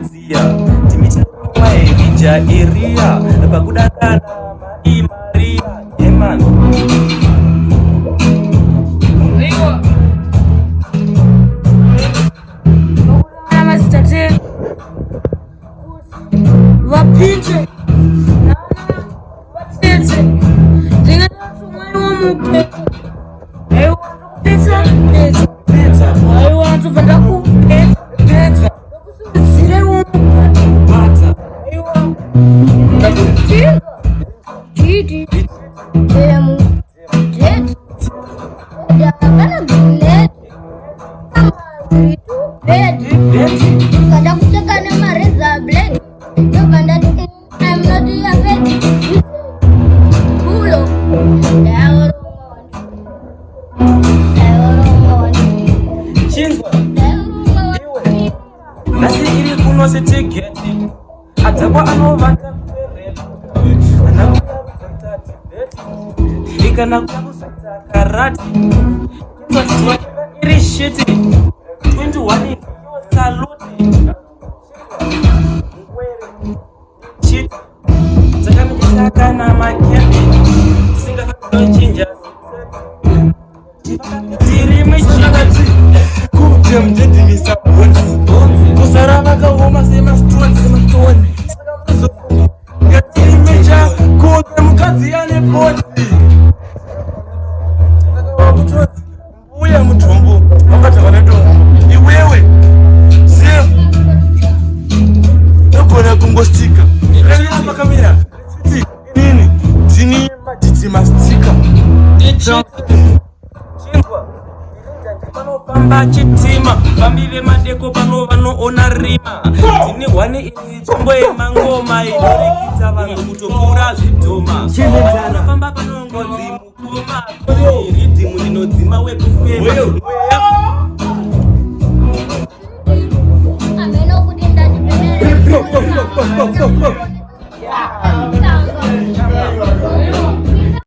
ziya timitawa Elijah area pakudakana Maria Eman Wapinche watete I want to Tiketi atakuwa anovata ikana kusata karati iri shit 21 salute shit takamisa na makete singa chinja tiri mechikati kujem dedi sabonzi kusarama kaoma sema stone gatiri mecha kujem mukadzi ane body akawakutozi uya mutombo wakati wanato iwewe same nokona kungostika rayama kamera nini tini matiti mastika chingwa panofamba chitima vambive madeko panoona rima tine hwane iyi tsombo yemangoma inorekita vanhu kutokura zvidhoma vanofamba panongodzi mukoma ridhimu rinodzima wekufema